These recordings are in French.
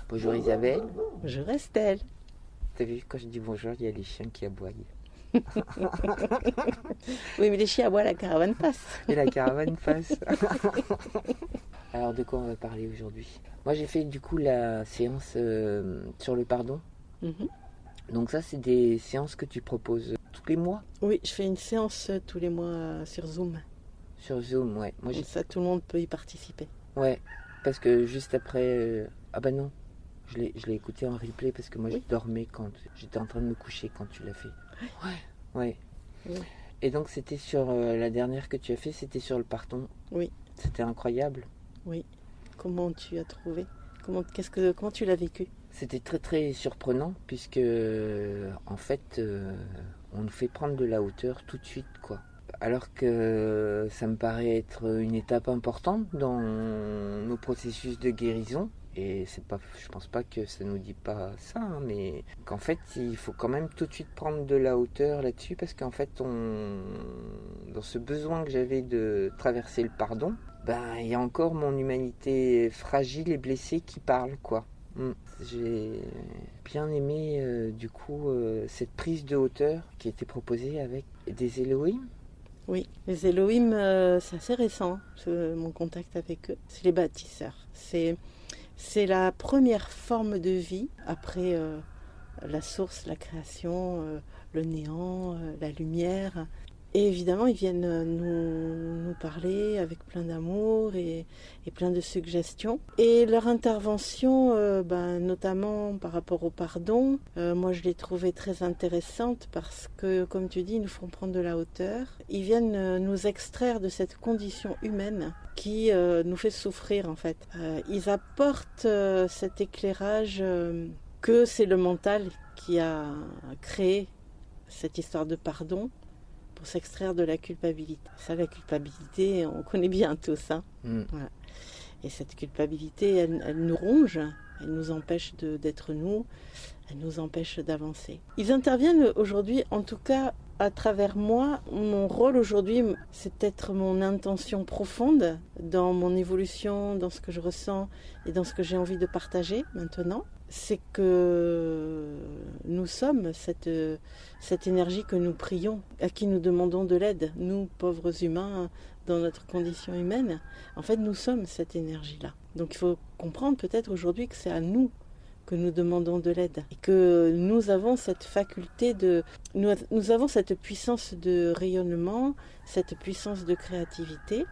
Bonjour Isabelle. Bonjour Estelle. T'as vu, quand je dis bonjour, il y a les chiens qui aboient. Oui, mais les chiens aboient, la caravane passe. Et la caravane passe. Alors de quoi on va parler aujourd'hui? Moi j'ai fait du coup la séance sur le pardon. Mhm. Donc ça c'est des séances que tu proposes tous les mois? Oui, je fais une séance tous les mois sur Zoom. Sur Zoom, ouais. Moi, Comme ça, tout le monde peut y participer. Ouais, parce que juste après... Ah bah non, je l'ai écouté en replay parce que moi Oui. je dormais quand... J'étais en train de me coucher quand tu l'as fait. Ouais. Oui. Et donc c'était sur la dernière que tu as fait, c'était sur le pardon. Oui. C'était incroyable. Oui. Comment tu as trouvé? Comment tu l'as vécu? C'était très très surprenant puisque en fait on nous fait prendre de la hauteur tout de suite quoi. Alors que ça me paraît être une étape importante dans nos processus de guérison. Et c'est pas, je pense pas que ça nous dit pas ça, hein, mais qu'en fait il faut quand même tout de suite prendre de la hauteur là-dessus parce qu'en fait dans ce besoin que j'avais de traverser le pardon, il y a encore mon humanité fragile et blessée qui parle quoi. J'ai bien aimé du coup cette prise de hauteur qui a été proposée avec des Elohim. Oui, les Elohim, c'est assez récent, mon contact avec eux. C'est les bâtisseurs. C'est la première forme de vie après la source, la création, le néant, la lumière. Et évidemment, ils viennent nous parler avec plein d'amour et plein de suggestions. Et leur intervention, notamment par rapport au pardon, moi je l'ai trouvée très intéressante parce que, comme tu dis, ils nous font prendre de la hauteur. Ils viennent nous extraire de cette condition humaine qui nous fait souffrir en fait. Ils apportent cet éclairage que c'est le mental qui a créé cette histoire de pardon pour s'extraire de la culpabilité. Ça, la culpabilité, on connaît bien tous. Hein. Voilà. Et cette culpabilité, elle nous ronge, elle nous empêche d'être nous, elle nous empêche d'avancer. Ils interviennent aujourd'hui, en tout cas à travers moi. Mon rôle aujourd'hui, c'est peut-être mon intention profonde dans mon évolution, dans ce que je ressens et dans ce que j'ai envie de partager maintenant. C'est que nous sommes cette énergie que nous prions, à qui nous demandons de l'aide, nous pauvres humains dans notre condition humaine. En fait, nous sommes cette énergie-là. Donc il faut comprendre peut-être aujourd'hui que c'est à nous que nous demandons de l'aide et que nous avons cette faculté nous avons cette puissance de rayonnement, cette puissance de créativité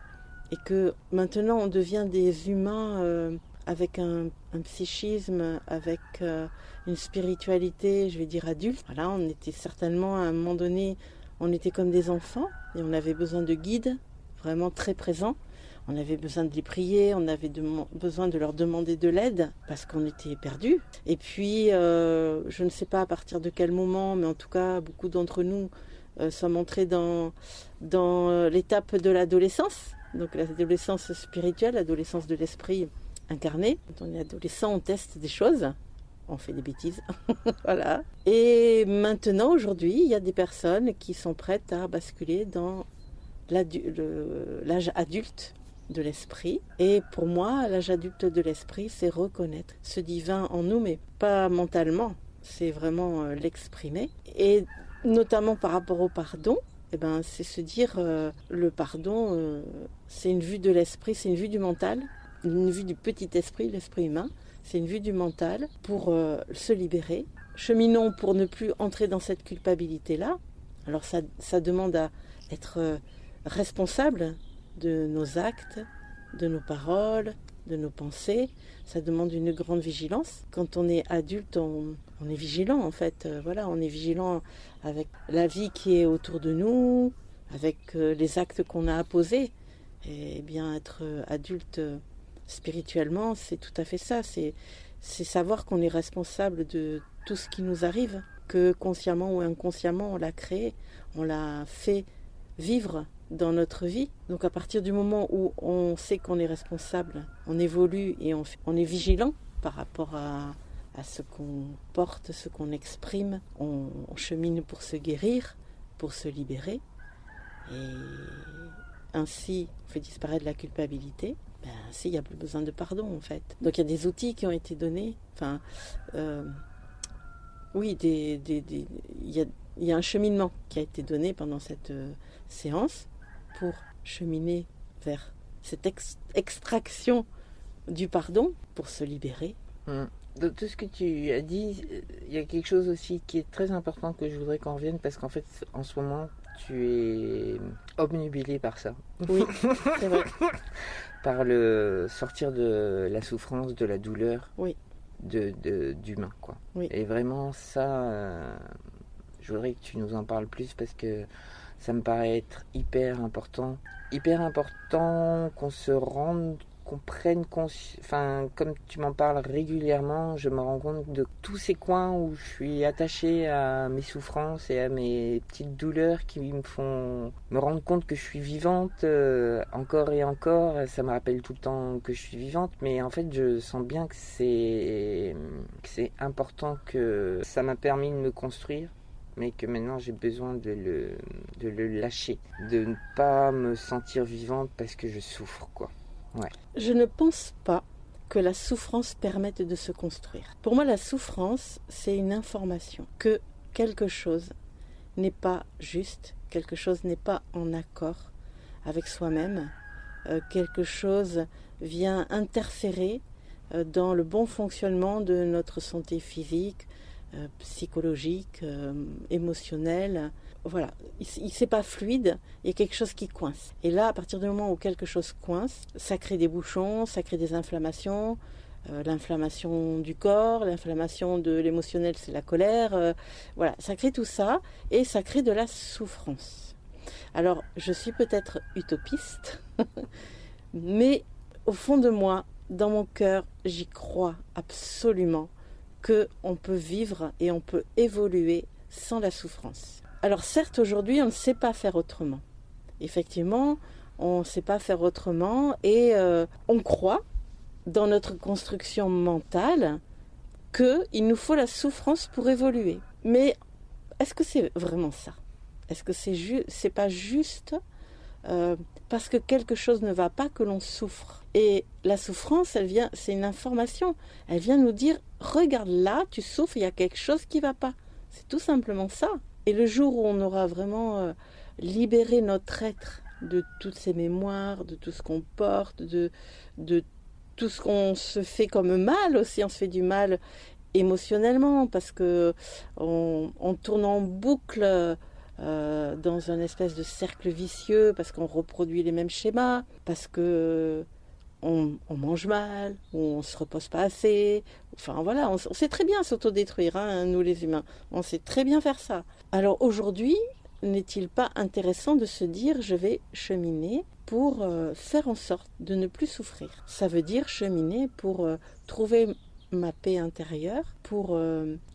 et que maintenant on devient des humains avec un psychisme, avec une spiritualité, je vais dire adulte. Voilà, on était certainement à un moment donné, on était comme des enfants et on avait besoin de guides vraiment très présents. On avait besoin de les prier, on avait besoin de leur demander de l'aide parce qu'on était perdus. Et puis, je ne sais pas à partir de quel moment, mais en tout cas, beaucoup d'entre nous sommes entrés dans l'étape de l'adolescence. Donc l'adolescence spirituelle, l'adolescence de l'esprit incarné. Quand on est adolescent, on teste des choses, on fait des bêtises. Voilà. Et maintenant, aujourd'hui, il y a des personnes qui sont prêtes à basculer dans l'âge adulte de l'esprit. Et pour moi, l'âge adulte de l'esprit, c'est reconnaître ce divin en nous, mais pas mentalement, c'est vraiment l'exprimer. Et notamment par rapport au pardon, c'est se dire le pardon, c'est une vue de l'esprit, c'est une vue du mental, une vue du petit esprit, l'esprit humain, c'est une vue du mental pour se libérer. Cheminons pour ne plus entrer dans cette culpabilité-là. Alors ça demande à être responsable de nos actes, de nos paroles, de nos pensées. Ça demande une grande vigilance. Quand on est adulte, on est vigilant en fait. Voilà, on est vigilant avec la vie qui est autour de nous, avec les actes qu'on a à poser. Et bien être adulte spirituellement, c'est tout à fait ça. C'est savoir qu'on est responsable de tout ce qui nous arrive, que consciemment ou inconsciemment on l'a créé, on l'a fait vivre dans notre vie. Donc à partir du moment où on sait qu'on est responsable, on évolue et on est vigilant par rapport à ce qu'on porte, ce qu'on exprime, on chemine pour se guérir, pour se libérer et ainsi on fait disparaître la culpabilité ben si, il n'y a plus besoin de pardon en fait. Donc il y a des outils qui ont été donnés. Enfin, oui, il y a un cheminement qui a été donné pendant cette séance pour cheminer vers cette extraction du pardon pour se libérer. Dans tout ce que tu as dit, il y a quelque chose aussi qui est très important que je voudrais qu'on revienne parce qu'en fait, en ce moment, tu es obnubilé par ça. Oui, c'est vrai. Par le sortir de la souffrance, de la douleur, oui. d'humain, quoi. Oui. Et vraiment, ça, je voudrais que tu nous en parles plus parce que ça me paraît être hyper important qu'on se rende, qu'on prenne conscience, enfin, comme tu m'en parles régulièrement, je me rends compte de tous ces coins où je suis attachée à mes souffrances et à mes petites douleurs qui me font me rendre compte que je suis vivante encore et encore. Ça me rappelle tout le temps que je suis vivante, mais en fait, je sens bien que c'est important, que ça m'a permis de me construire, mais que maintenant j'ai besoin de le lâcher, de ne pas me sentir vivante parce que je souffre, quoi. Ouais. Je ne pense pas que la souffrance permette de se construire. Pour moi, la souffrance, c'est une information que quelque chose n'est pas juste, quelque chose n'est pas en accord avec soi-même, quelque chose vient interférer dans le bon fonctionnement de notre santé physique, psychologique, émotionnelle. Voilà, c'est pas fluide, il y a quelque chose qui coince. Et là, à partir du moment où quelque chose coince, ça crée des bouchons, ça crée des inflammations, l'inflammation du corps, l'inflammation de l'émotionnel, c'est la colère, voilà, ça crée tout ça et ça crée de la souffrance. Alors, je suis peut-être utopiste, mais au fond de moi, dans mon cœur, j'y crois absolument qu'on peut vivre et on peut évoluer sans la souffrance. Alors certes, aujourd'hui, on ne sait pas faire autrement. Effectivement, on ne sait pas faire autrement et on croit, dans notre construction mentale, qu'il nous faut la souffrance pour évoluer. Mais est-ce que c'est vraiment ça ? Est-ce que c'est pas juste parce que quelque chose ne va pas que l'on souffre ? Et la souffrance, c'est une information. Elle vient nous dire, regarde là, tu souffres, il y a quelque chose qui ne va pas. C'est tout simplement ça. Et le jour où on aura vraiment libéré notre être de toutes ces mémoires, de tout ce qu'on porte, de tout ce qu'on se fait comme mal aussi, on se fait du mal émotionnellement parce que on tourne en boucle dans un espèce de cercle vicieux, parce qu'on reproduit les mêmes schémas, parce que on mange mal, ou on ne se repose pas assez. Enfin voilà, on sait très bien s'autodétruire, hein, nous les humains. On sait très bien faire ça. Alors aujourd'hui, n'est-il pas intéressant de se dire je vais cheminer pour faire en sorte de ne plus souffrir ? Ça veut dire cheminer pour trouver ma paix intérieure, pour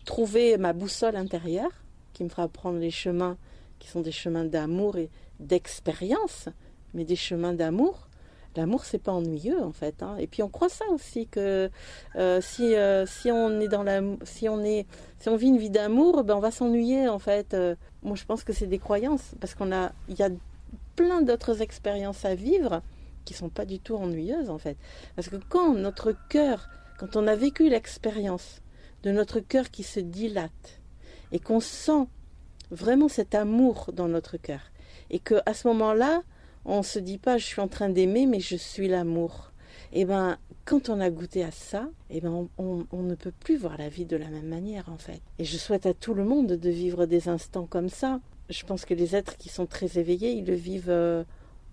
trouver ma boussole intérieure qui me fera prendre les chemins qui sont des chemins d'amour et d'expérience, mais des chemins d'amour. L'amour, c'est pas ennuyeux en fait, hein. Et puis on croit ça aussi que si on vit une vie d'amour, ben on va s'ennuyer en fait. Moi, je pense que c'est des croyances parce il y a plein d'autres expériences à vivre qui sont pas du tout ennuyeuses en fait. Parce que quand on a vécu l'expérience de notre cœur qui se dilate et qu'on sent vraiment cet amour dans notre cœur et que à ce moment-là, on ne se dit pas je suis en train d'aimer, mais je suis l'amour. Et ben, quand on a goûté à ça, et ben on ne peut plus voir la vie de la même manière en fait. Et je souhaite à tout le monde de vivre des instants comme ça. Je pense que les êtres qui sont très éveillés, ils le vivent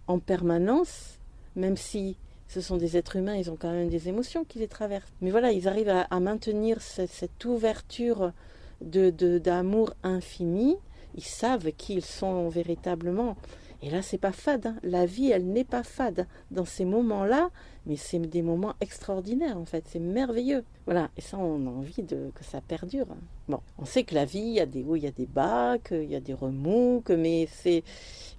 en permanence, même si ce sont des êtres humains, ils ont quand même des émotions qui les traversent. Mais voilà, ils arrivent à maintenir cette ouverture d'amour infini. Ils savent qui ils sont véritablement. Et là, c'est pas fade, hein. La vie, elle n'est pas fade dans ces moments-là, mais c'est des moments extraordinaires, en fait. C'est merveilleux. Voilà. Et ça, on a envie que ça perdure. Bon, on sait que la vie, il y a des hauts, il y a des bas, qu'il y a des remous, mais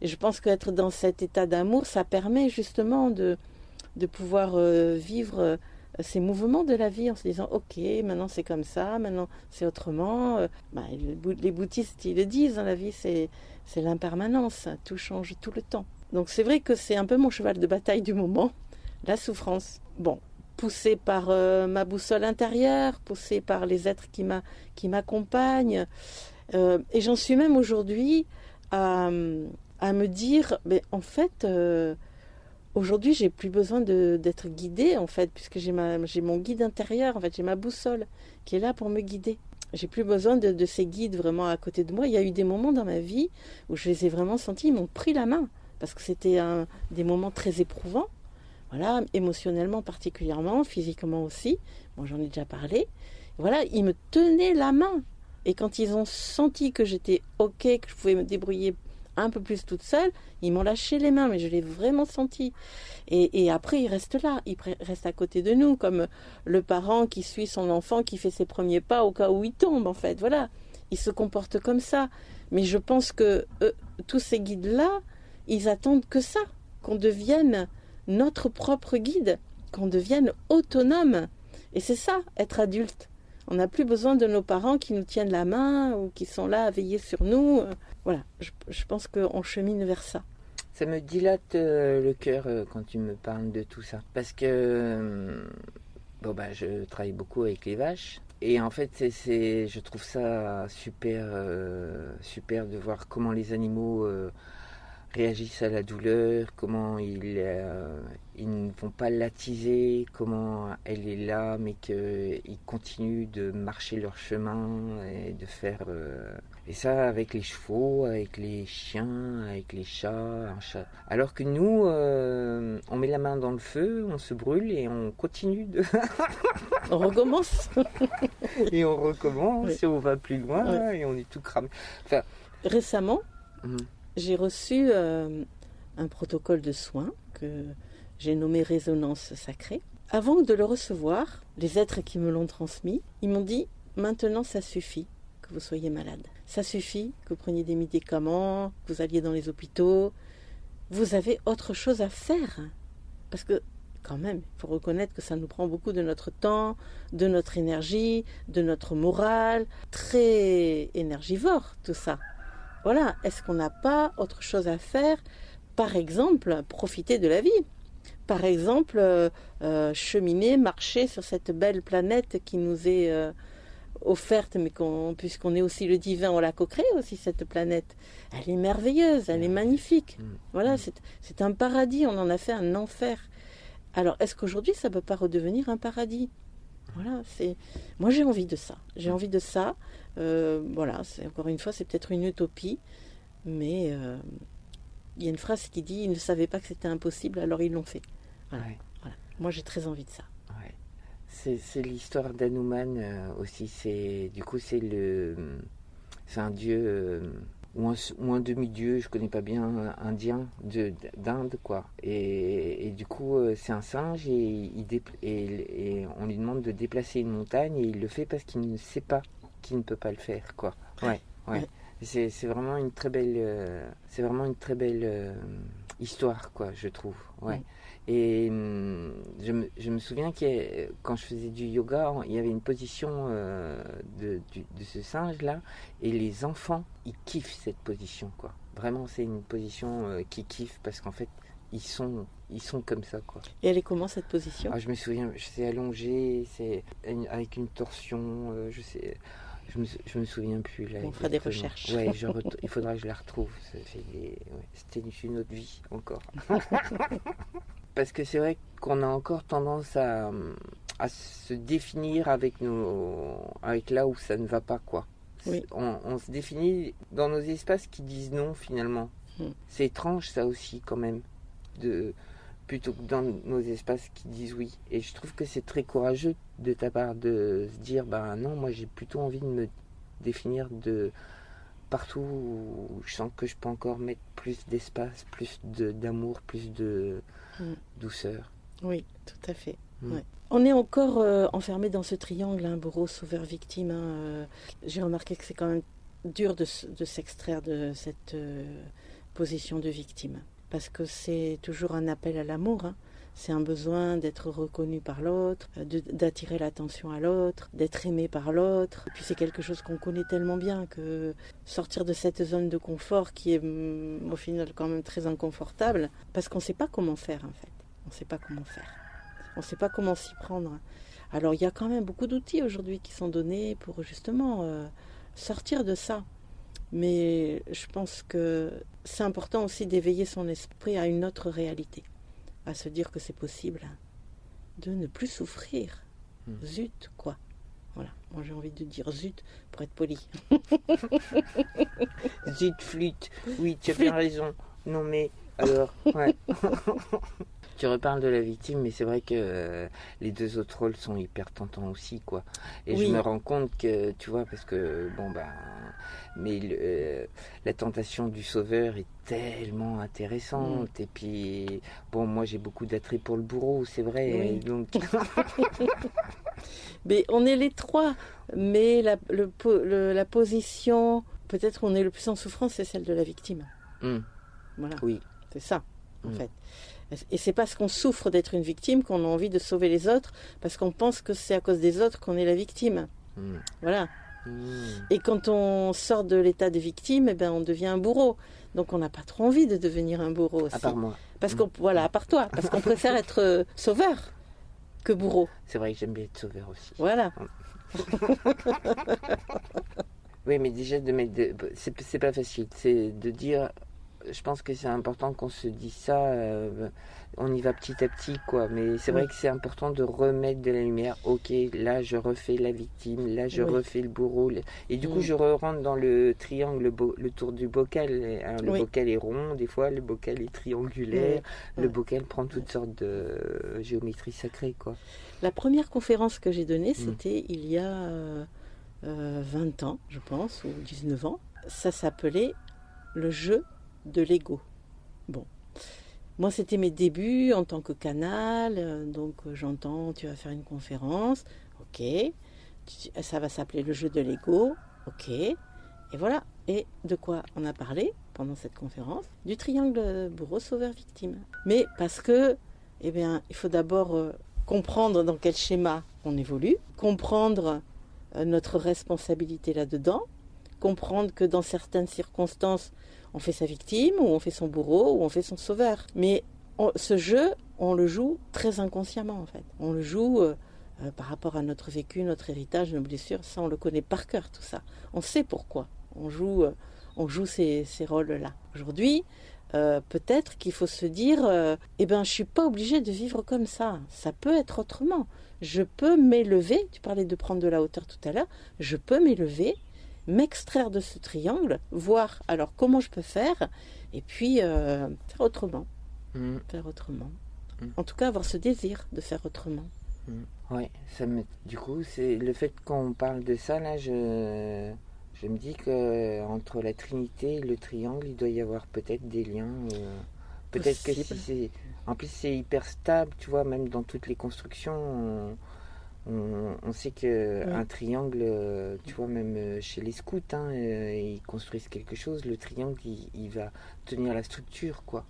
je pense qu'être dans cet état d'amour, ça permet justement de pouvoir vivre ces mouvements de la vie en se disant ok, maintenant c'est comme ça, maintenant c'est autrement. Les bouddhistes ils le disent, hein, la vie c'est l'impermanence, tout change tout le temps. Donc c'est vrai que c'est un peu mon cheval de bataille du moment, la souffrance. Bon, poussée par ma boussole intérieure, poussée par les êtres qui m'accompagnent. Et j'en suis même aujourd'hui à me dire, mais en fait, aujourd'hui, j'ai plus besoin d'être guidée, en fait, puisque j'ai mon guide intérieur, en fait, j'ai ma boussole qui est là pour me guider. J'ai plus besoin de ces guides vraiment à côté de moi. Il y a eu des moments dans ma vie où je les ai vraiment sentis, ils m'ont pris la main, parce que c'était des moments très éprouvants, voilà, émotionnellement particulièrement, physiquement aussi. Bon, j'en ai déjà parlé. Voilà, ils me tenaient la main. Et quand ils ont senti que j'étais OK, que je pouvais me débrouiller un peu plus toute seule, ils m'ont lâché les mains, mais je l'ai vraiment senti. Et après, ils restent là, ils restent à côté de nous, comme le parent qui suit son enfant, qui fait ses premiers pas au cas où il tombe, en fait. Voilà, ils se comportent comme ça. Mais je pense que tous ces guides-là, ils attendent que ça, qu'on devienne notre propre guide, qu'on devienne autonome. Et c'est ça, être adulte. On n'a plus besoin de nos parents qui nous tiennent la main ou qui sont là à veiller sur nous. Voilà, je pense qu'on chemine vers ça. Ça me dilate le cœur quand tu me parles de tout ça. Parce que je travaille beaucoup avec les vaches. Et en fait, je trouve ça super, super de voir comment les animaux réagissent à la douleur, comment ils ne vont pas l'attiser, comment elle est là, mais qu'ils continuent de marcher leur chemin et de faire... Et ça avec les chevaux, avec les chiens, avec les chats, un chat. Alors que nous, on met la main dans le feu, on se brûle et on continue de... On recommence. Et on recommence, Oui. et on va plus loin, Oui. et on est tout cramé. Enfin... Récemment, j'ai reçu un protocole de soins que j'ai nommé Résonance Sacrée. Avant de le recevoir, les êtres qui me l'ont transmis, ils m'ont dit « Maintenant, ça suffit que vous soyez malade. Ça suffit que vous preniez des médicaments, que vous alliez dans les hôpitaux. Vous avez autre chose à faire. » Parce que, quand même, il faut reconnaître que ça nous prend beaucoup de notre temps, de notre énergie, de notre morale. Très énergivore, tout ça. Voilà, est-ce qu'on n'a pas autre chose à faire? Par exemple, profiter de la vie. Par exemple, cheminer, marcher sur cette belle planète qui nous est offerte, mais puisqu'on est aussi le divin, on l'a co-créée aussi, cette planète. Elle est merveilleuse, elle est magnifique. Voilà, c'est un paradis, on en a fait un enfer. Alors, est-ce qu'aujourd'hui, ça ne peut pas redevenir un paradis? Voilà, moi j'ai envie de ça. J'ai envie de ça. Voilà, encore une fois, c'est peut-être une utopie, mais il y a une phrase qui dit « Ils ne savaient pas que c'était impossible, alors ils l'ont fait ». Voilà, Ouais. voilà. Moi j'ai très envie de ça. Ouais. C'est l'histoire d'Hanuman aussi. C'est un dieu ou un demi-dieu, je connais pas bien, indien d'Inde quoi. Et du coup c'est un singe et on lui demande de déplacer une montagne et il le fait parce qu'il ne sait pas qu'il ne peut pas le faire quoi. Ouais. C'est vraiment une très belle histoire quoi, je trouve. Ouais. Et je me souviens que quand je faisais du yoga, il y avait une position de ce singe-là, et les enfants, ils kiffent cette position, quoi. Vraiment, c'est une position qu'ils kiffent, parce qu'en fait, ils sont comme ça, quoi. Et elle est comment cette position? Je me souviens, c'est allongé, c'est avec une torsion, je sais... Je me souviens plus là. On fera des recherches. Ouais, il faudra que je la retrouve. C'était une autre vie encore. Parce que c'est vrai qu'on a encore tendance à se définir avec là où ça ne va pas quoi. Oui. On se définit dans nos espaces qui disent non finalement. C'est étrange ça aussi quand même, plutôt que dans nos espaces qui disent oui. Et je trouve que c'est très courageux de ta part de se dire non, moi j'ai plutôt envie de me définir de partout où je sens que je peux encore mettre plus d'espace, plus d'amour, plus de douceur. Oui, tout à fait. Ouais. On est encore enfermé dans ce triangle, bourreau, sauveur, victime. J'ai remarqué que c'est quand même dur de s'extraire de cette position de victime. Parce que c'est toujours un appel à l'amour. C'est un besoin d'être reconnu par l'autre, d'attirer l'attention à l'autre, d'être aimé par l'autre. Et puis c'est quelque chose qu'on connaît tellement bien que sortir de cette zone de confort qui est au final quand même très inconfortable, parce qu'on ne sait pas comment faire en fait. On ne sait pas comment faire. On ne sait pas comment s'y prendre. Alors il y a quand même beaucoup d'outils aujourd'hui qui sont donnés pour justement sortir de ça. Mais je pense que c'est important aussi d'éveiller son esprit à une autre réalité, à se dire que c'est possible de ne plus souffrir. Zut, quoi. Voilà, moi j'ai envie de dire zut pour être poli. Zut, flûte. Oui, tu as bien raison. Non mais, alors, ouais. Tu reparles de la victime, mais c'est vrai que les deux autres rôles sont hyper tentants aussi, quoi. Et Oui. je me rends compte que, tu vois, parce que, bon, ben, mais la tentation du sauveur est tellement intéressante. Et puis, bon, moi j'ai beaucoup d'attrait pour le bourreau, c'est vrai. Oui. Donc, Mais on est les trois, mais la position, peut-être on est le plus en souffrance, c'est celle de la victime. Voilà, oui. c'est ça, en fait. Et c'est parce qu'on souffre d'être une victime qu'on a envie de sauver les autres, parce qu'on pense que c'est à cause des autres qu'on est la victime. Voilà. Et quand on sort de l'état de victime, eh ben, on devient un bourreau. Donc on n'a pas trop envie de devenir un bourreau aussi. À part moi. Parce qu'on, voilà, à part toi, parce qu'on préfère être sauveur que bourreau. C'est vrai que j'aime bien être sauveur aussi. Voilà. Oui, mais déjà, c'est pas facile. C'est de dire, je pense que c'est important qu'on se dise ça, on y va petit à petit, quoi. Mais c'est vrai que c'est important de remettre de la lumière. Ok, là, je refais la victime, là, je refais le bourreau. Et du coup, je rentre dans le triangle, le tour du bocal. Alors, le bocal est rond, des fois, le bocal est triangulaire. Le bocal prend toutes sortes de géométrie sacrée, quoi. La première conférence que j'ai donnée, c'était il y a 20 ans, je pense, ou 19 ans. Ça s'appelait le jeu de l'ego. Bon. Moi, c'était mes débuts en tant que canal. Donc, j'entends, tu vas faire une conférence. Ok. Ça va s'appeler le jeu de l'ego. Ok. Et voilà. Et de quoi on a parlé pendant cette conférence? Du triangle bourreau-sauveur-victime. Mais parce que, eh bien, il faut d'abord comprendre dans quel schéma on évolue, comprendre notre responsabilité là-dedans, comprendre que dans certaines circonstances, on fait sa victime, ou on fait son bourreau, ou on fait son sauveur. Mais ce jeu, on le joue très inconsciemment, en fait. On le joue par rapport à notre vécu, notre héritage, nos blessures. Ça, on le connaît par cœur, tout ça. On sait pourquoi on joue ces rôles-là. Aujourd'hui, peut-être qu'il faut se dire je ne suis pas obligée de vivre comme ça. Ça peut être autrement. Je peux m'élever. Tu parlais de prendre de la hauteur tout à l'heure. Je peux m'élever, m'extraire de ce triangle, voir alors comment je peux faire, et puis faire autrement. Faire autrement. En tout cas, avoir ce désir de faire autrement. Ouais, du coup, c'est le fait qu'on parle de ça, là, je me dis que entre la Trinité et le triangle, il doit y avoir peut-être des liens. Peut-être que si c'est... En plus, c'est hyper stable, tu vois, même dans toutes les constructions, on sait qu'un triangle, tu vois, même chez les scouts, ils construisent quelque chose, le triangle, il va tenir la structure, quoi.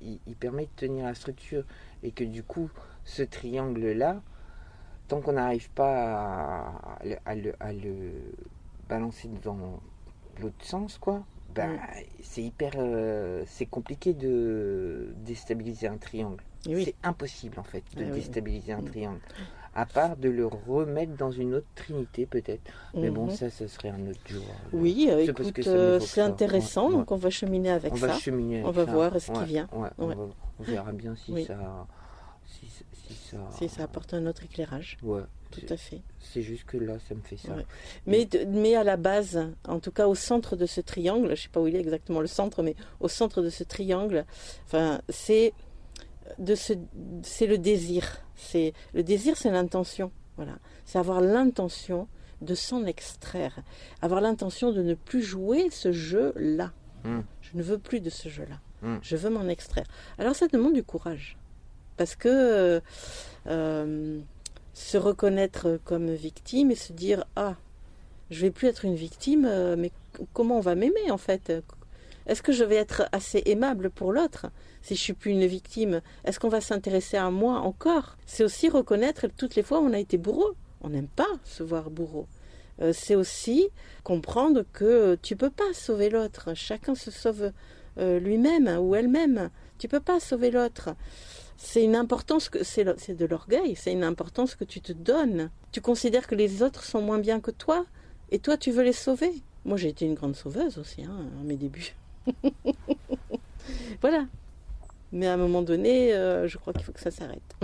Il permet de tenir la structure. Et que du coup, ce triangle-là, tant qu'on n'arrive pas à le balancer dans l'autre sens, quoi, c'est hyper... c'est compliqué de déstabiliser un triangle. C'est impossible, en fait, de déstabiliser un triangle. À part de le remettre dans une autre trinité, peut-être. Mais bon, ça serait un autre jour. Oui, écoute, c'est intéressant, donc on va cheminer avec ça. On va voir ce qui vient. On verra bien si ça... Si ça apporte un autre éclairage. Ouais. Tout à fait. C'est juste que là, ça me fait ça. Ouais. Mais à la base, en tout cas au centre de ce triangle, je ne sais pas où il est exactement le centre, mais au centre de ce triangle, c'est le désir. Le désir, c'est l'intention. Voilà. C'est avoir l'intention de s'en extraire. Avoir l'intention de ne plus jouer ce jeu-là. Je ne veux plus de ce jeu-là. Je veux m'en extraire. Alors ça demande du courage. Parce que se reconnaître comme victime et se dire « Ah, je vais plus être une victime, mais comment on va m'aimer en fait ? Est-ce que je vais être assez aimable pour l'autre si je suis plus une victime ? Est-ce qu'on va s'intéresser à moi encore ?» C'est aussi reconnaître toutes les fois où on a été bourreau. On n'aime pas se voir bourreau. C'est aussi comprendre que tu peux pas sauver l'autre. Chacun se sauve lui-même ou elle-même. Tu peux pas sauver l'autre. C'est une importance c'est de l'orgueil, c'est une importance que tu te donnes. Tu considères que les autres sont moins bien que toi, et toi tu veux les sauver. Moi j'ai été une grande sauveuse aussi, à mes débuts. Voilà. Mais à un moment donné, je crois qu'il faut que ça s'arrête.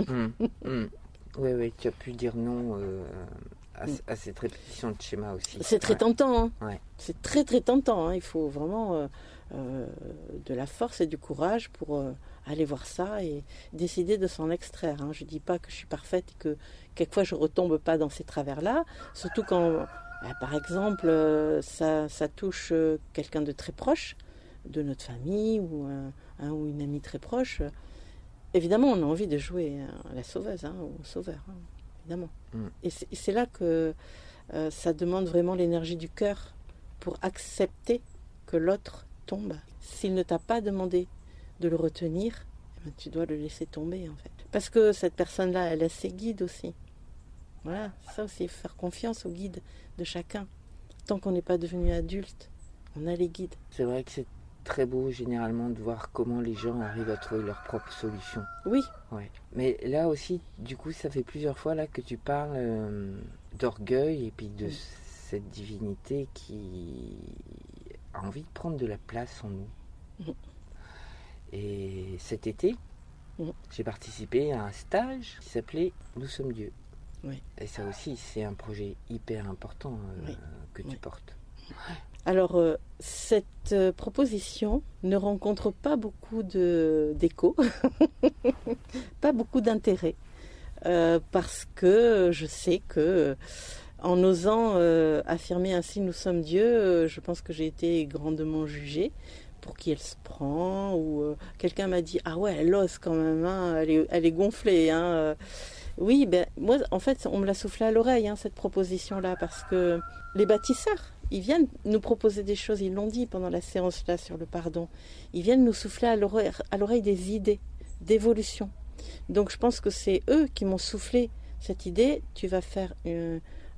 Oui, tu as pu dire non à cette répétition de schéma aussi. C'est très tentant. Hein. Ouais. C'est très très tentant. Hein. Il faut vraiment de la force et du courage pour aller voir ça et décider de s'en extraire. Hein. Je ne dis pas que je suis parfaite et que quelquefois je ne retombe pas dans ces travers-là. Surtout quand, par exemple, ça touche quelqu'un de très proche, de notre famille ou une amie très proche. Évidemment, on a envie de jouer à la sauveuse, au sauveur, évidemment. Et c'est là que ça demande vraiment l'énergie du cœur pour accepter que l'autre tombe. S'il ne t'a pas demandé de le retenir, tu dois le laisser tomber, en fait. Parce que cette personne-là, elle a ses guides aussi. Voilà, ça aussi, faire confiance aux guides de chacun. Tant qu'on n'est pas devenu adulte, on a les guides. C'est vrai que c'est très beau généralement de voir comment les gens arrivent à trouver leur propre solution. Oui. Ouais. Mais là aussi, du coup, ça fait plusieurs fois là que tu parles d'orgueil et puis de cette divinité qui a envie de prendre de la place en nous. Et cet été, j'ai participé à un stage qui s'appelait Nous sommes Dieu. Oui. Et ça aussi, c'est un projet hyper important que tu portes. Alors, cette proposition ne rencontre pas beaucoup d'écho, pas beaucoup d'intérêt, parce que je sais que en osant affirmer ainsi nous sommes Dieu, je pense que j'ai été grandement jugée. Pour qui elle se prend, ou quelqu'un m'a dit ah ouais, elle ose quand même, elle est gonflée. Oui, moi en fait on me l'a soufflé à l'oreille, cette proposition là, parce que les bâtisseurs, ils viennent nous proposer des choses, ils l'ont dit pendant la séance là sur le pardon, ils viennent nous souffler à l'oreille des idées d'évolution. Donc je pense que c'est eux qui m'ont soufflé cette idée. Tu vas faire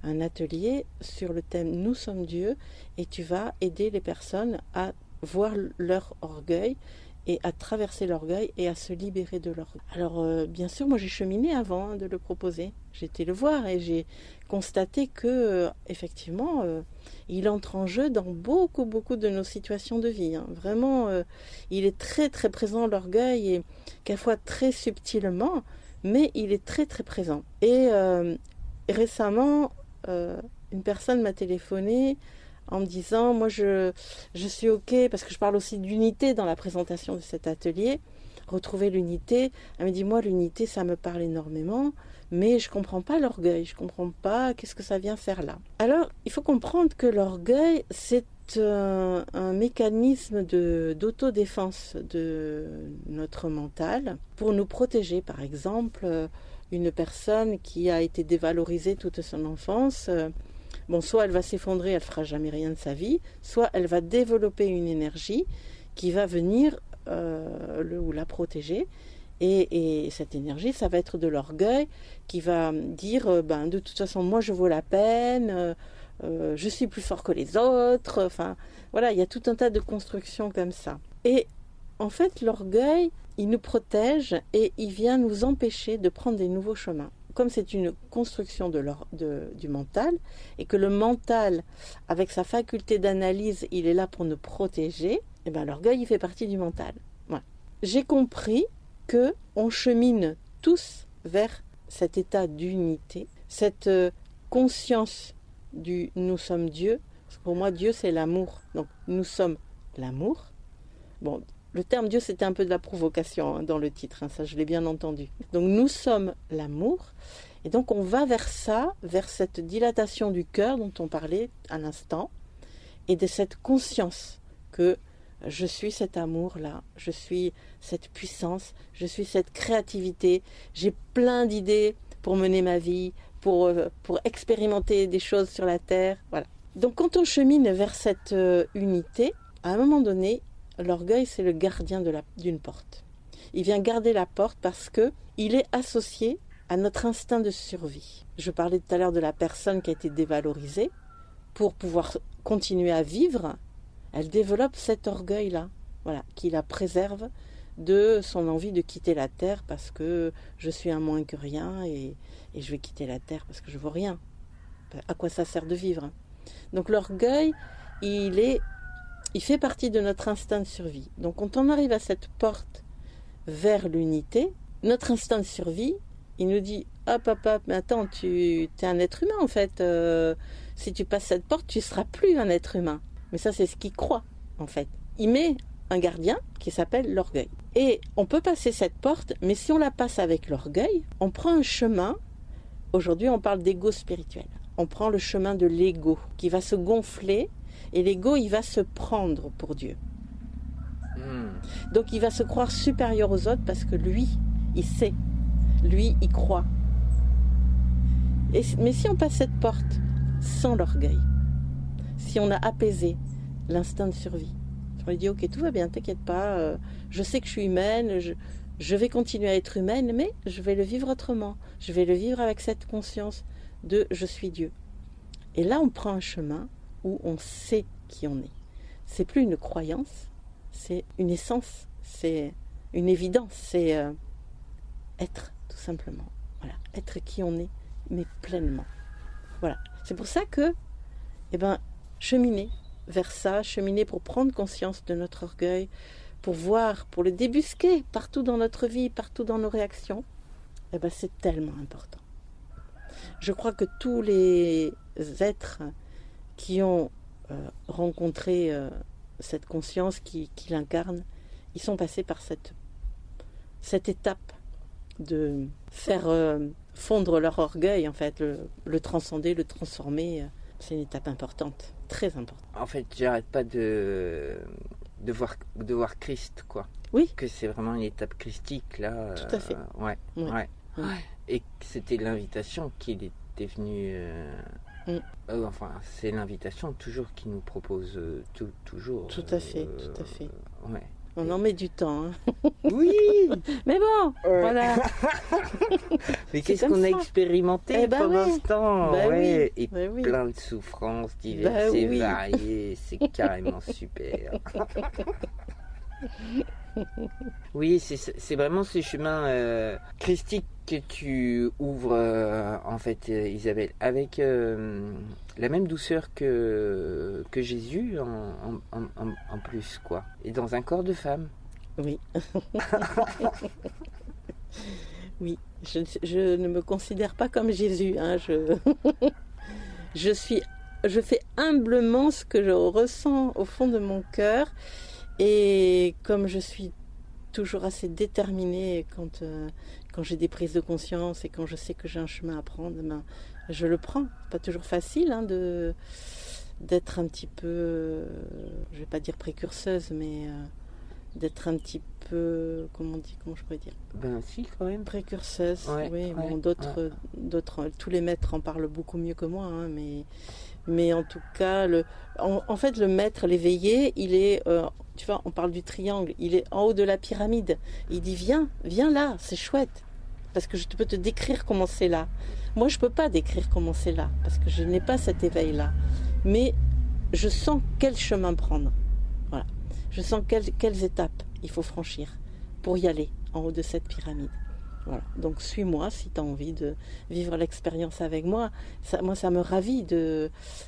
un atelier sur le thème nous sommes Dieu, et tu vas aider les personnes à voir leur orgueil et à traverser l'orgueil et à se libérer de l'orgueil. Alors bien sûr, moi j'ai cheminé avant de le proposer. J'ai été le voir et j'ai constaté que effectivement il entre en jeu dans beaucoup de nos situations de vie. Vraiment, il est très très présent, l'orgueil, et quelquefois très subtilement, mais il est très très présent. Et récemment, une personne m'a téléphoné en me disant, moi je suis ok, parce que je parle aussi d'unité dans la présentation de cet atelier, retrouver l'unité. Elle me dit, moi l'unité ça me parle énormément, mais je comprends pas l'orgueil, je comprends pas qu'est-ce que ça vient faire là. Alors il faut comprendre que l'orgueil c'est un mécanisme d'autodéfense de notre mental pour nous protéger. Par exemple, une personne qui a été dévalorisée toute son enfance, soit elle va s'effondrer, elle fera jamais rien de sa vie, soit elle va développer une énergie qui va venir ou la protéger. Et cette énergie, ça va être de l'orgueil qui va dire, de toute façon, moi je vaux la peine, je suis plus fort que les autres. Enfin, voilà, il y a tout un tas de constructions comme ça. Et en fait, l'orgueil, il nous protège et il vient nous empêcher de prendre des nouveaux chemins. Comme c'est une construction du mental, et que le mental, avec sa faculté d'analyse, il est là pour nous protéger, et l'orgueil, il fait partie du mental. Voilà. J'ai compris qu'on chemine tous vers cet état d'unité, cette conscience du « nous sommes Dieu ». Parce que pour moi, Dieu, c'est l'amour. Donc, nous sommes l'amour. Bon, le terme Dieu, c'était un peu de la provocation dans le titre, ça je l'ai bien entendu. Donc nous sommes l'amour, et donc on va vers ça, vers cette dilatation du cœur dont on parlait à l'instant, et de cette conscience que je suis cet amour-là, je suis cette puissance, je suis cette créativité, j'ai plein d'idées pour mener ma vie, pour expérimenter des choses sur la terre, voilà. Donc quand on chemine vers cette unité, à un moment donné, l'orgueil, c'est le gardien d'une porte. Il vient garder la porte parce qu'il est associé à notre instinct de survie. Je parlais tout à l'heure de la personne qui a été dévalorisée. Pour pouvoir continuer à vivre, elle développe cet orgueil-là, voilà, qui la préserve de son envie de quitter la terre parce que je suis un moins que rien et je vais quitter la terre parce que je vaux rien. À quoi ça sert de vivre? Donc l'orgueil, il fait partie de notre instinct de survie. Donc quand on arrive à cette porte vers l'unité, notre instinct de survie, il nous dit « Hop, mais attends, tu es un être humain en fait. Si tu passes cette porte, tu ne seras plus un être humain. » Mais ça, c'est ce qu'il croit en fait. Il met un gardien qui s'appelle l'orgueil. Et on peut passer cette porte, mais si on la passe avec l'orgueil, on prend un chemin. Aujourd'hui, on parle d'ego spirituel. On prend le chemin de l'ego qui va se gonfler et l'ego, il va se prendre pour Dieu. Donc, il va se croire supérieur aux autres parce que lui, il sait. Lui, il croit. Mais si on passe cette porte sans l'orgueil, si on a apaisé l'instinct de survie, on lui dit ok, tout va bien, t'inquiète pas, je sais que je suis humaine, je vais continuer à être humaine, mais je vais le vivre autrement. Je vais le vivre avec cette conscience de je suis Dieu. Et là, on prend un chemin où on sait qui on est. C'est plus une croyance, c'est une essence, c'est une évidence, c'est être, tout simplement. Voilà, être qui on est, mais pleinement. Voilà. C'est pour ça que, cheminer vers ça, cheminer pour prendre conscience de notre orgueil, pour voir, pour le débusquer partout dans notre vie, partout dans nos réactions, c'est tellement important. Je crois que tous les êtres qui ont rencontré cette conscience qui l'incarne, ils sont passés par cette étape de faire fondre leur orgueil, en fait, le transcender, le transformer. C'est une étape importante, très importante. En fait, j'arrête pas de voir Christ, quoi. Oui. Que c'est vraiment une étape christique, là. Tout à fait. Ouais. Et c'était l'invitation qu'il était venu... c'est l'invitation toujours qu'il nous propose, toujours. Tout à fait. Ouais. On en met du temps. Hein. Oui. Mais bon, voilà. Mais qu'est-ce qu'on a expérimenté pendant ce temps? Oui. Et plein de souffrances diverses et variées. C'est carrément super. Oui, c'est vraiment ce chemin christique que tu ouvres, en fait, Isabelle, avec la même douceur que Jésus en plus, quoi. Et dans un corps de femme. Oui. Oui, je ne me considère pas comme Jésus. Hein. Je fais humblement ce que je ressens au fond de mon cœur. Et comme je suis toujours assez déterminée quand j'ai des prises de conscience et quand je sais que j'ai un chemin à prendre, je le prends. C'est pas toujours facile hein, d'être un petit peu, je vais pas dire précurseuse, mais d'être un petit peu, comment je pourrais dire? Ben si, quand même. Précurseuse, oui. Bon, d'autres, tous les maîtres en parlent beaucoup mieux que moi, hein, mais en tout cas, en fait, le maître, l'éveillé, il est, tu vois, on parle du triangle, il est en haut de la pyramide. Il dit, viens là, c'est chouette, parce que je peux te décrire comment c'est là. Moi, je peux pas décrire comment c'est là, parce que je n'ai pas cet éveil-là. Mais je sens quel chemin prendre. Voilà. Je sens quelles étapes il faut franchir pour y aller en haut de cette pyramide. Voilà. Donc suis-moi si tu as envie de vivre l'expérience avec moi. Moi, ça me ravit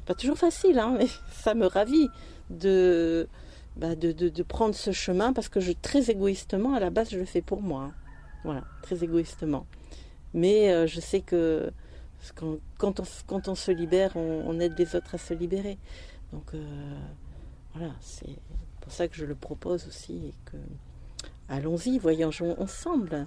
pas toujours facile, hein, mais ça me ravit de prendre ce chemin parce que très égoïstement, à la base, je le fais pour moi. Hein. Voilà, très égoïstement. Mais je sais que quand on se libère, on aide les autres à se libérer. Donc voilà, c'est pour ça que je le propose aussi et que allons-y, voyageons ensemble.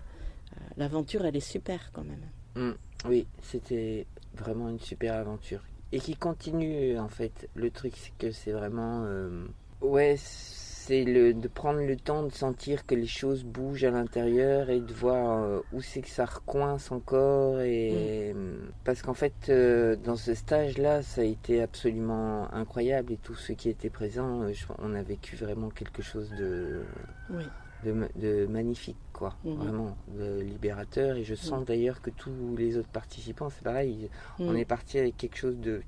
L'aventure, elle est super quand même. Oui, c'était vraiment une super aventure. Et qui continue, en fait. Le truc, c'est que c'est vraiment... c'est de prendre le temps de sentir que les choses bougent à l'intérieur et de voir où c'est que ça recoince encore. Parce qu'en fait, dans ce stage-là, ça a été absolument incroyable. Et tous ceux qui étaient présents, on a vécu vraiment quelque chose de... Oui. De magnifique, quoi, vraiment, de libérateur. Et je sens d'ailleurs que tous les autres participants, c'est pareil, on est parti avec quelque chose de...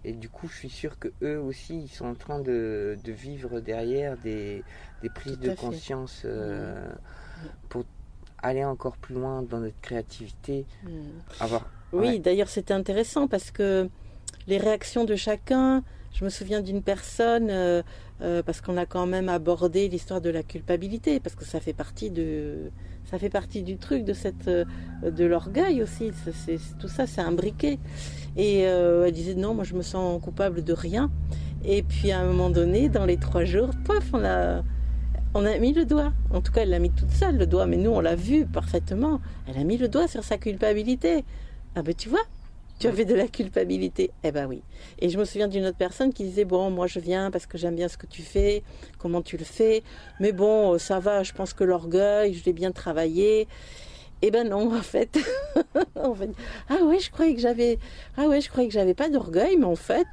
Et du coup, je suis sûr que eux aussi, ils sont en train de vivre derrière des prises Tout à de fait. conscience Mm. pour aller encore plus loin dans notre créativité. Mm. Avoir, Oui, ouais, d'ailleurs, c'était intéressant parce que les réactions de chacun, je me souviens d'une personne, parce qu'on a quand même abordé l'histoire de la culpabilité, parce que ça fait partie du truc, de l'orgueil aussi. Tout ça, c'est imbriqué. Et elle disait non, moi je me sens coupable de rien. Et puis à un moment donné, dans les 3 jours, paf, on a mis le doigt. En tout cas, elle l'a mis toute seule, le doigt, mais nous, on l'a vu parfaitement. Elle a mis le doigt sur sa culpabilité. Ah ben tu vois, tu avais de la culpabilité. Eh ben oui. Et je me souviens d'une autre personne qui disait, bon, moi je viens parce que j'aime bien ce que tu fais, comment tu le fais, mais bon, ça va, je pense que l'orgueil, je l'ai bien travaillé. Eh ben non, en fait. En fait, ah ouais, je croyais que j'avais pas d'orgueil, mais en fait,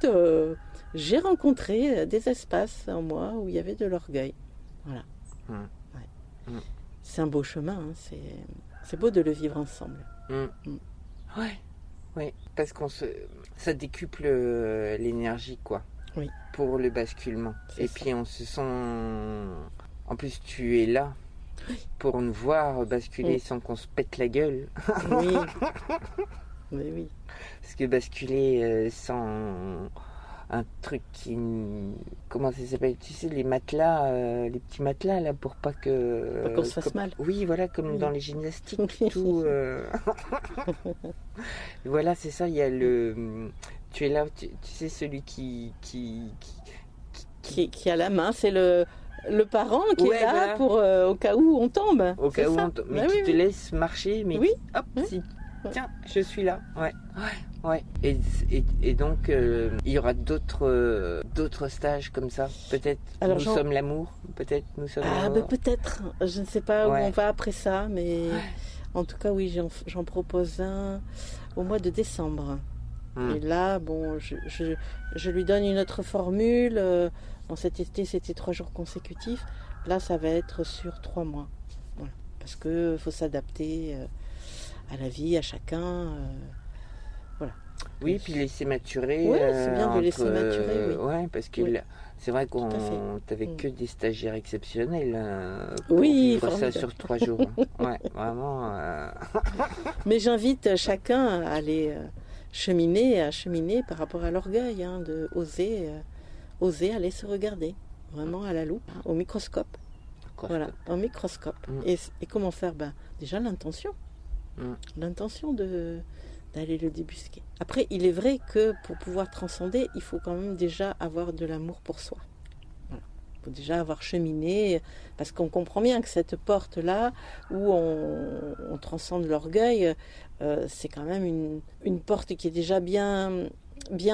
j'ai rencontré des espaces en moi où il y avait de l'orgueil. Voilà. mm, Ouais. mm, C'est un beau chemin, hein, c'est beau de le vivre ensemble. mm. Mm. Ouais, ouais, parce ça décuple l'énergie, quoi, Oui, pour le basculement. c'est Et ça. puis on se sent, en plus tu es là pour nous voir basculer Mm. sans qu'on se pète la gueule. Oui, oui, oui. Parce que basculer sans un truc qui... Comment ça s'appelle? Tu sais, les matelas, les petits matelas, là, pour pas que... Pas qu'on se fasse mal. Oui, voilà, comme Oui. dans les gymnastiques, tout... Voilà, c'est ça, il y a le... Tu es là, tu sais, celui Qui a la main, c'est le parent qui Ouais, est là voilà. pour au cas où on tombe. Au C'est cas où ça. mais Bah qui oui, te oui. laisse marcher, mais Oui. hop, Oui. si, tiens, je suis là. Ouais, ouais, ouais. Et donc, il y aura d'autres stages comme ça. Peut-être Alors, nous sommes l'amour. Peut-être nous sommes Ah, ben l'amour. peut-être. Je ne sais pas où Ouais. on va après ça, mais en tout cas, oui, j'en propose un au mois de décembre. Et là, bon, je lui donne une autre formule. Bon, cet été, c'était 3 jours consécutifs. Là, ça va être sur 3 mois. Voilà. Parce qu'il faut s'adapter à la vie, à chachacun. Voilà. Oui, puis laisser maturer. Ouais, c'est bien de laisser maturer, oui. Ouais, parce que Oui. là, c'est vrai qu'on Tout à fait. t'avait que des stagiaires exceptionnels pour Oui, vivre ça formidable. sur 3 jours. Ouais, vraiment. Mais j'invite chacun à aller à cheminer par rapport à l'orgueil, hein, de oser aller se regarder, vraiment à la loupe, au microscope. Voilà, au microscope. Mm. Et comment faire? Déjà l'intention. Mm. L'intention d'aller le débusquer. Après, il est vrai que pour pouvoir transcender, il faut quand même déjà avoir de l'amour pour soi. Voilà. Il faut déjà avoir cheminé, parce qu'on comprend bien que cette porte-là, où on transcende l'orgueil, c'est quand même une porte qui est déjà bien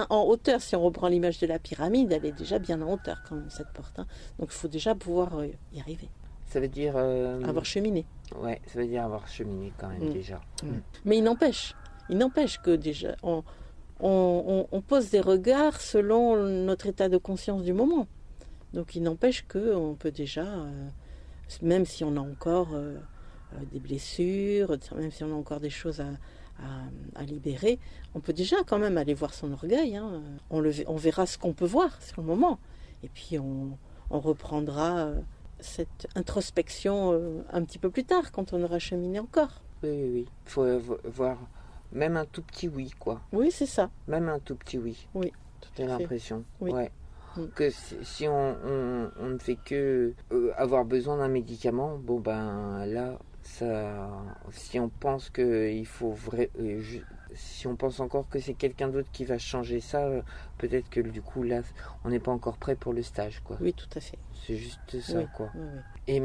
en hauteur. Si on reprend l'image de la pyramide, elle est déjà bien en hauteur quand même, cette porte. Hein. Donc il faut déjà pouvoir y arriver. Ça veut dire. Avoir cheminé. Ouais, ça veut dire avoir cheminé quand même déjà. Mais il n'empêche que déjà, on pose des regards selon notre état de conscience du moment. Donc il n'empêche qu'on peut déjà, même si on a encore des blessures, même si on a encore des choses à libérer, on peut déjà quand même aller voir son orgueil. Hein. On verra ce qu'on peut voir sur le moment. Et puis on reprendra cette introspection un petit peu plus tard, quand on aura cheminé encore. Oui. Il faut voir même un tout petit oui, quoi. Oui, c'est ça. Même un tout petit oui. Oui, J'ai l'impression. Oui. Ouais. Que si on ne fait que avoir besoin d'un médicament, bon ben là, ça, si on pense que il faut si on pense encore que c'est quelqu'un d'autre qui va changer ça, peut-être que du coup là, on n'est pas encore prêt pour le stage, quoi. Oui, tout à fait. C'est juste ça, Oui, quoi. oui. Et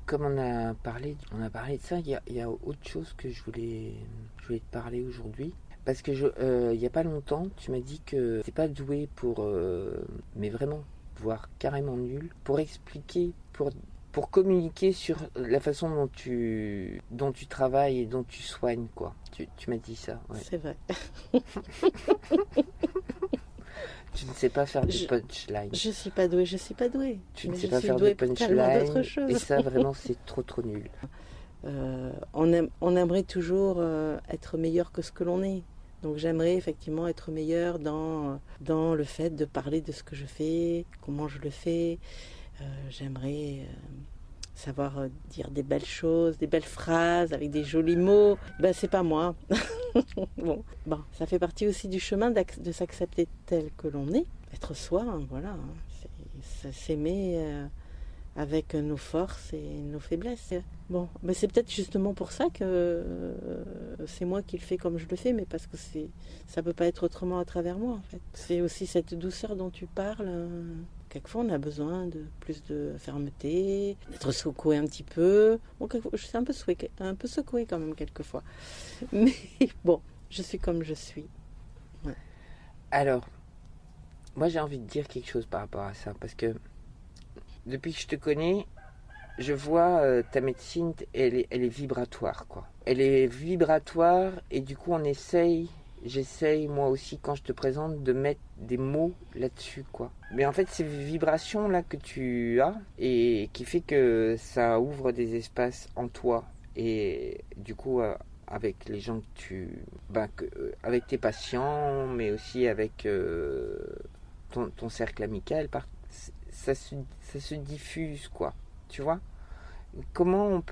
comme on a parlé de ça, il y a autre chose que je voulais te parler aujourd'hui. Parce que il n'y a pas longtemps, tu m'as dit que t'es pas doué pour, mais vraiment, voire carrément nul, pour expliquer, pour communiquer sur la façon dont tu travailles et dont tu soignes, quoi. Tu m'as dit ça. Ouais. C'est vrai. Tu ne sais pas faire des punchlines. Je suis pas douée. Tu ne Mais sais je pas suis faire douée des pour tellement d'autres punchlines. choses. Et ça, vraiment, c'est trop nul. On aimerait toujours être meilleur que ce que l'on est. Donc j'aimerais effectivement être meilleure dans le fait de parler de ce que je fais, comment je le fais. J'aimerais savoir dire des belles choses, des belles phrases avec des jolis mots. Ben c'est pas moi. Bon, ça fait partie aussi du chemin de s'accepter tel que l'on est, être soi, hein, voilà. C'est s'aimer avec nos forces et nos faiblesses. Bon, mais c'est peut-être justement pour ça que c'est moi qui le fais comme je le fais, mais parce que ça peut pas être autrement à travers moi en fait. C'est aussi cette douceur dont tu parles. Quelquefois, on a besoin de plus de fermeté, d'être secoué un petit peu. Bon, je suis un peu secouée quand même quelquefois. Mais bon, je suis comme je suis. Ouais. Alors, moi j'ai envie de dire quelque chose par rapport à ça, parce que depuis que je te connais, je vois ta médecine, elle est vibratoire, quoi. Elle est vibratoire et du coup j'essaye moi aussi quand je te présente de mettre des mots là-dessus, quoi. Mais en fait, ces vibrations là que tu as et qui fait que ça ouvre des espaces en toi et du coup avec les gens avec tes patients, mais aussi avec ton cercle amical, ça se diffuse, quoi. Tu vois? Comment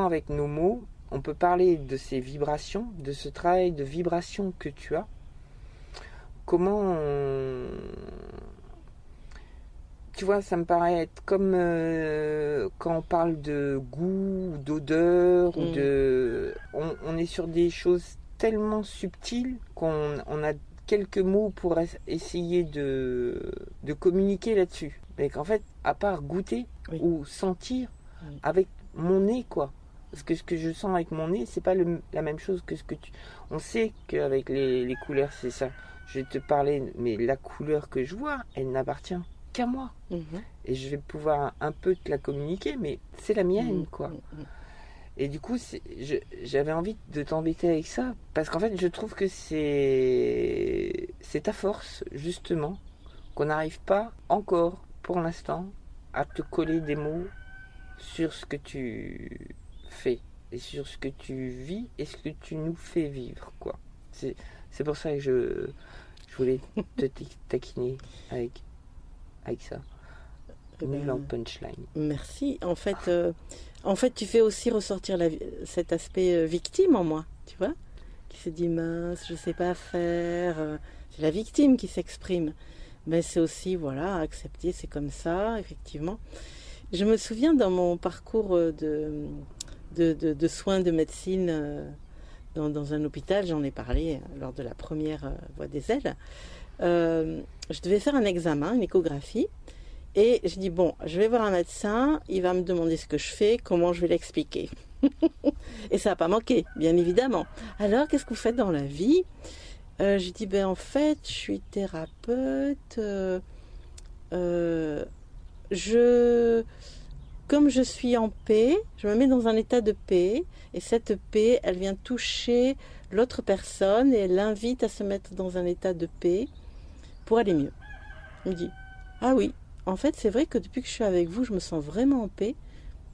avec nos mots, on peut parler de ces vibrations, de ce travail de vibration que tu as? Tu vois, ça me paraît être comme quand on parle de goût, d'odeur, on est sur des choses tellement subtiles qu'on a quelques mots pour essayer de communiquer là-dessus. Mais qu'en fait, à part goûter ou sentir avec mon nez, quoi. Parce que ce que je sens avec mon nez, c'est pas la même chose que ce que tu... On sait qu'avec les couleurs, c'est ça. Je vais te parler, mais la couleur que je vois, elle n'appartient qu'à moi. Et je vais pouvoir un peu te la communiquer, mais c'est la mienne, quoi. Et du coup, j'avais envie de t'embêter avec ça, parce qu'en fait, je trouve que c'est ta force, justement, qu'on n'arrive pas encore, pour l'instant, à te coller des mots sur ce que tu fais, et sur ce que tu vis, et ce que tu nous fais vivre, quoi. C'est pour ça que je voulais te taquiner avec ça. Nul en punchline. Merci. En fait, tu fais aussi ressortir cet aspect victime en moi, tu vois, qui se dit mince, je sais pas faire. C'est la victime qui s'exprime. Mais c'est aussi, voilà, accepter, c'est comme ça, effectivement. Je me souviens dans mon parcours de soins de médecine dans un hôpital, j'en ai parlé lors de la première Voix des ailes. Je devais faire un examen, une échographie. Et je dis, bon, je vais voir un médecin, il va me demander ce que je fais, comment je vais l'expliquer. Et ça n'a pas manqué, bien évidemment. Alors, qu'est-ce que vous faites dans la vie? Je dis, ben en fait, je suis thérapeute. Comme je suis en paix, je me mets dans un état de paix. Et cette paix, elle vient toucher l'autre personne et elle l'invite à se mettre dans un état de paix pour aller mieux. Il me dit, ah oui. En fait, c'est vrai que depuis que je suis avec vous, je me sens vraiment en paix.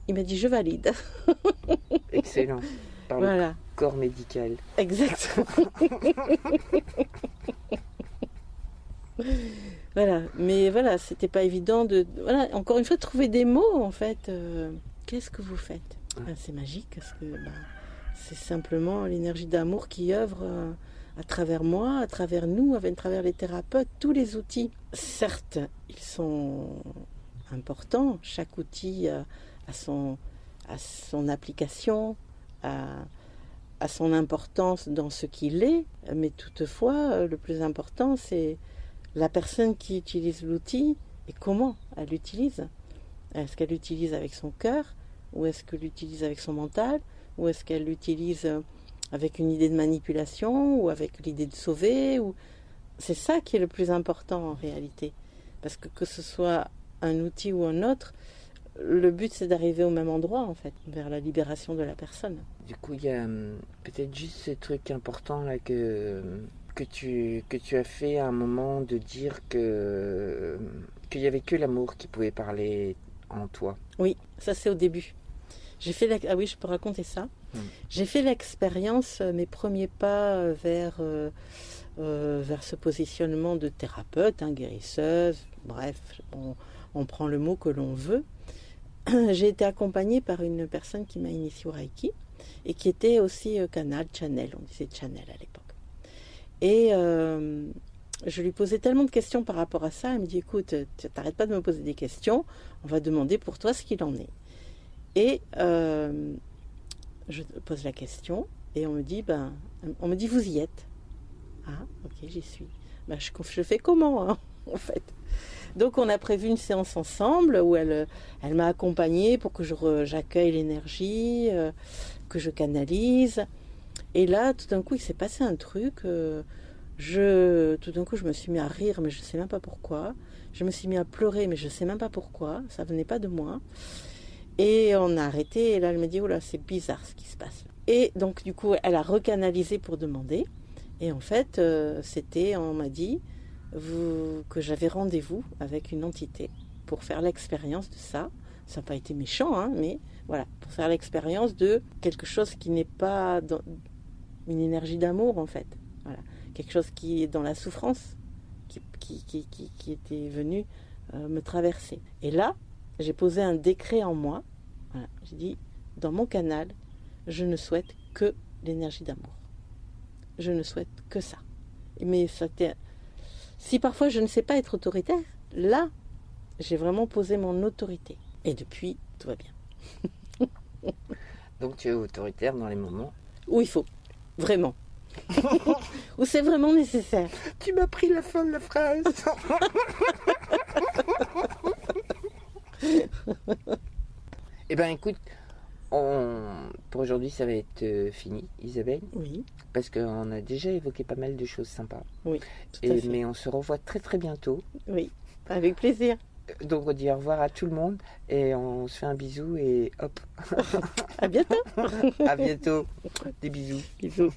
Il m'a dit, je valide. Excellent. Par le corps médical. Exactement. Voilà. Mais voilà, c'était pas évident de... Voilà, encore une fois, trouver des mots, en fait. Qu'est-ce que vous faites? C'est magique, parce que c'est simplement l'énergie d'amour qui œuvre... à travers moi, à travers nous, à travers les thérapeutes, tous les outils. Certes, ils sont importants. Chaque outil a son application, a son importance dans ce qu'il est. Mais toutefois, le plus important, c'est la personne qui utilise l'outil et comment elle l'utilise. Est-ce qu'elle l'utilise avec son cœur, ou est-ce qu'elle l'utilise avec son mental, ou est-ce qu'elle l'utilise... avec une idée de manipulation ou avec l'idée de sauver. C'est ça qui est le plus important en réalité. Parce que ce soit un outil ou un autre, le but c'est d'arriver au même endroit en fait, vers la libération de la personne. Du coup, il y a peut-être juste ce truc important là que tu as fait à un moment, de dire qu'il n'y avait que l'amour qui pouvait parler en toi. Oui, ça c'est au début. Ah oui, je peux raconter ça. J'ai fait l'expérience, mes premiers pas vers ce positionnement de thérapeute, guérisseuse, bref, on prend le mot que l'on veut. J'ai été accompagnée par une personne qui m'a initiée au Reiki et qui était aussi channel, on disait channel à l'époque. Et je lui posais tellement de questions par rapport à ça, elle me dit écoute, tu n'arrêtes pas de me poser des questions, on va demander pour toi ce qu'il en est. Et je pose la question et on me dit vous y êtes. Ah ok, j'y suis. Je fais comment en fait. Donc on a prévu une séance ensemble où elle m'a accompagnée pour que j'accueille l'énergie, que je canalise. Et là, tout d'un coup, il s'est passé un truc. Tout d'un coup, je me suis mis à rire, mais je ne sais même pas pourquoi. Je me suis mis à pleurer, mais je ne sais même pas pourquoi. Ça ne venait pas de moi. Et on a arrêté. Et là, elle me dit, oh là, c'est bizarre ce qui se passe. Et donc, du coup, elle a recanalisé pour demander. Et en fait, on m'a dit que j'avais rendez-vous avec une entité pour faire l'expérience de ça. Ça n'a pas été méchant, mais voilà, pour faire l'expérience de quelque chose qui n'est pas une énergie d'amour, en fait. Voilà. Quelque chose qui est dans la souffrance, qui était venu me traverser. Et là, j'ai posé un décret en moi. Voilà. J'ai dit, dans mon canal, je ne souhaite que l'énergie d'amour. Je ne souhaite que ça. Mais si parfois je ne sais pas être autoritaire, là, j'ai vraiment posé mon autorité. Et depuis, tout va bien. Donc tu es autoritaire dans les moments où il faut, vraiment. Où c'est vraiment nécessaire. Tu m'as pris la fin de la phrase. Eh bien écoute, pour aujourd'hui ça va être fini, Isabelle. Oui. Parce qu'on a déjà évoqué pas mal de choses sympas. Oui, tout à fait. Mais on se revoit très très bientôt. Oui, avec plaisir. Donc on dit au revoir à tout le monde et on se fait un bisou et hop. À bientôt. À bientôt. Des bisous. Bisous.